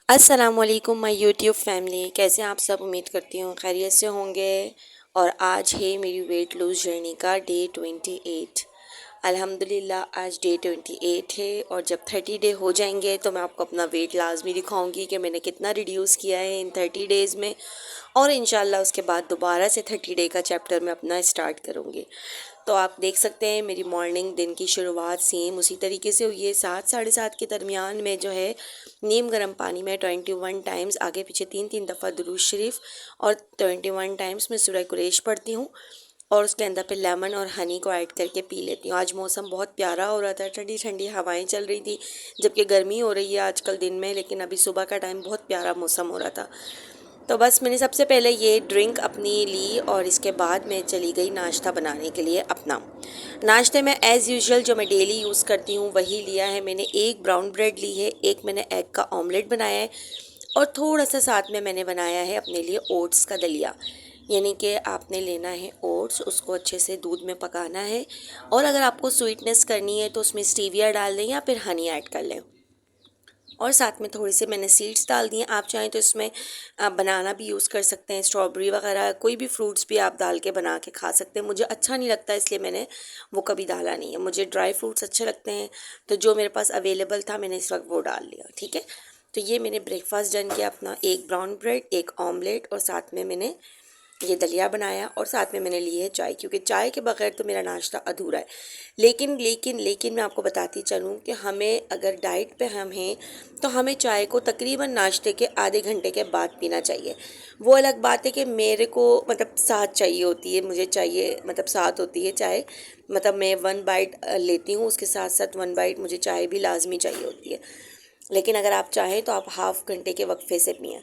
अस्सलामुअलैकुम my YouTube family, कैसे हैं आप सब। उम्मीद करती हूँ खैरियत से होंगे। और आज है मेरी वेट लूज़ जर्नी का डे 28। अल्हम्दुलिल्लाह आज डे 28 है और जब 30 डे हो जाएंगे तो मैं आपको अपना वेट लाजमी दिखाऊंगी कि मैंने कितना रिड्यूस किया है इन 30 डेज़ में। और इंशाल्लाह उसके बाद दोबारा से 30 डे का चैप्टर मैं अपना स्टार्ट करूँगी। तो आप देख सकते हैं मेरी मॉर्निंग दिन की शुरुआत सेम उसी तरीके से हुई है। 7 साढ़े 7 के दरमियान में जो है नीम गर्म पानी में 21 टाइम्स आगे पीछे 3 दफ़ा दुरूद शरीफ और 21 टाइम्स मैं सूरह कुरैश पढ़ती हूँ। और उसके अंदर फिर लेमन और हनी को ऐड करके पी लेती हूँ। आज मौसम बहुत प्यारा हो रहा था, ठंडी ठंडी हवाएं चल रही थी, जबकि गर्मी हो रही है आजकल दिन में, लेकिन अभी सुबह का टाइम बहुत प्यारा मौसम हो रहा था। तो बस मैंने सबसे पहले ये ड्रिंक अपनी ली और इसके बाद मैं चली गई नाश्ता बनाने के लिए अपना। नाश्ते में एज़ यूजुअल जो मैं डेली यूज़ करती हूँ वही लिया है मैंने। एक ब्राउन ब्रेड ली है, एक मैंने एग का ऑमलेट बनाया है और थोड़ा सा साथ में मैंने बनाया है अपने लिए ओट्स का दलिया। यानी कि आपने लेना है ओट्स, उसको अच्छे से दूध में पकाना है और अगर आपको स्वीटनेस करनी है तो उसमें स्टीविया डाल दें या फिर हनी ऐड कर लें। और साथ में थोड़े से मैंने सीड्स डाल दिए। आप चाहें तो इसमें बनाना भी यूज़ कर सकते हैं, स्ट्रॉबेरी वगैरह कोई भी फ्रूट्स भी आप डाल के बना के खा सकते हैं। मुझे अच्छा नहीं लगता इसलिए मैंने वो कभी डाला नहीं है। मुझे ड्राई फ्रूट्स अच्छे लगते हैं, तो जो मेरे पास अवेलेबल था मैंने इस वक्त वो डाल लिया। ठीक है, तो ये मैंने ब्रेकफास्ट डन किया अपना। एक ब्राउन ब्रेड, एक ऑमलेट और साथ में मैंने ये दलिया बनाया और साथ में मैंने ली है चाय, क्योंकि चाय के बगैर तो मेरा नाश्ता अधूरा है। लेकिन मैं आपको बताती चलूँ कि हमें अगर डाइट पे हम हैं तो हमें चाय को तकरीबन नाश्ते के आधे घंटे के बाद पीना चाहिए। वो अलग बात है कि मेरे को मतलब साथ चाहिए होती है, मुझे चाहिए मतलब साथ होती है चाय। मतलब मैं 1 बाइट लेती हूँ, उसके साथ साथ 1 बाइट मुझे चाय भी लाजमी चाहिए होती है। लेकिन अगर आप चाहें तो आप हाफ़ घंटे के वक्फे से पिएँ।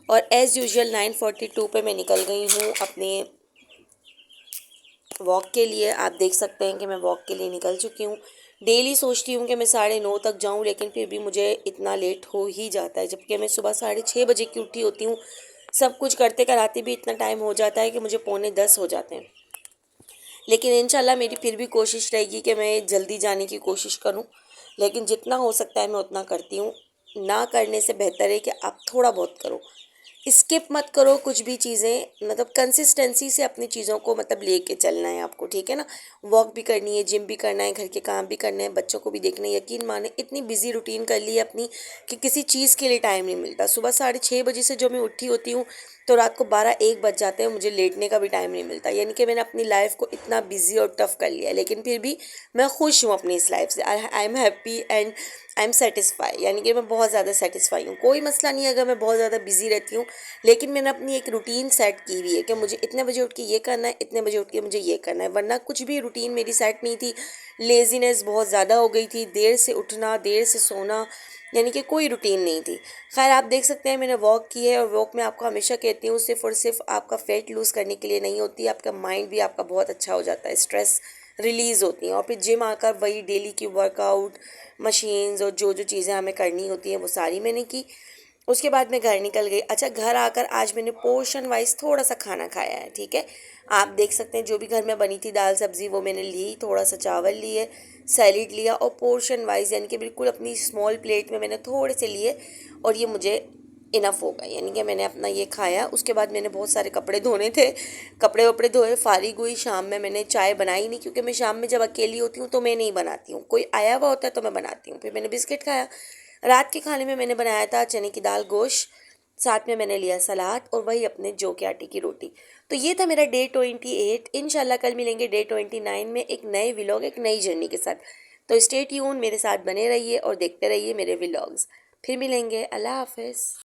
और एज़ यूजुअल 9:42 पे मैं निकल गई हूँ अपने वॉक के लिए। आप देख सकते हैं कि मैं वॉक के लिए निकल चुकी हूँ। डेली सोचती हूँ कि मैं 9:30 तक जाऊँ, लेकिन फिर भी मुझे इतना लेट हो ही जाता है, जबकि मैं सुबह 6:30 बजे की उठी होती हूँ। सब कुछ करते कराते भी इतना टाइम हो जाता है कि मुझे पौने 10 हो जाते हैं। लेकिन इंशाल्लाह मेरी फिर भी कोशिश रहेगी कि मैं जल्दी जाने की कोशिश करूँ, लेकिन जितना हो सकता है मैं उतना करती हूँ। ना करने से बेहतर है कि आप थोड़ा बहुत करो, स्किप मत करो कुछ भी चीज़ें। मतलब कंसिस्टेंसी से अपनी चीज़ों को मतलब लेके चलना है आपको, ठीक है ना। वॉक भी करनी है, जिम भी करना है, घर के काम भी करने हैं, बच्चों को भी देखना है। यकीन माने इतनी बिजी रूटीन कर ली है अपनी कि किसी चीज़ के लिए टाइम नहीं मिलता। सुबह 6:30 बजे से जो मैं उठी होती हूँ तो रात को 12-1 बज जाते हैं, मुझे लेटने का भी टाइम नहीं मिलता। यानी कि मैंने अपनी लाइफ को इतना बिजी और टफ कर लिया है, लेकिन फिर भी मैं खुश हूँ अपनी इस लाइफ से। I am happy and I am satisfy, यानी कि मैं बहुत ज़्यादा सेटिस्फाई हूँ। कोई मसला नहीं है अगर मैं बहुत ज़्यादा बिजी रहती हूँ, लेकिन मैंने अपनी एक रूटीन सेट की हुई है कि मुझे इतने बजे उठ के ये करना है, इतने बजे उठ के मुझे ये करना है। वरना कुछ भी रूटीन मेरी सेट नहीं थी। लेज़ीनेस बहुत ज़्यादा हो गई थी, देर से उठना, देर से सोना, यानी कि कोई रूटीन नहीं थी। खैर आप देख सकते हैं मैंने वॉक की है, और वॉक में आपको हमेशा कहती हूँ सिर्फ और सिर्फ आपका फैट लूज़ करने के लिए नहीं होती, आपका माइंड भी आपका बहुत अच्छा हो जाता है, स्ट्रेस रिलीज़ होती हैं। और फिर जिम आकर वही डेली की वर्कआउट मशीन्स और जो जो चीज़ें हमें करनी होती हैं वो सारी मैंने की। उसके बाद मैं घर निकल गई। अच्छा, घर आकर आज मैंने पोर्शन वाइज थोड़ा सा खाना खाया है, ठीक है। आप देख सकते हैं जो भी घर में बनी थी दाल सब्ज़ी वो मैंने ली, थोड़ा सा चावल लिए, सैलिड लिया और पोर्शन वाइज यानी कि बिल्कुल अपनी स्मॉल प्लेट में मैंने थोड़े से लिए और ये मुझे इनफ हो गया। यानी कि मैंने अपना ये खाया। उसके बाद मैंने बहुत सारे कपड़े धोने थे, कपड़े वपड़े धोए, फारिग हुई। शाम में मैंने चाय बनाई नहीं, क्योंकि मैं शाम में जब अकेली होती हूँ तो मैं नहीं बनाती हूँ, कोई आया हुआ होता है तो मैं बनाती हूँ। फिर मैंने बिस्किट खाया। रात के खाने में मैंने बनाया था चने की दाल गोश्त, साथ में मैंने लिया सलाद और वही अपने जौ के आटे की रोटी। तो ये था मेरा डे 28। इंशाल्लाह कल मिलेंगे डे 29 में एक नए व्लॉग, एक नई जर्नी के साथ। तो स्टे ट्यून, मेरे साथ बने रहिए और देखते रहिए मेरे व्लॉग्स। फिर मिलेंगे। अल्लाह हाफिज़।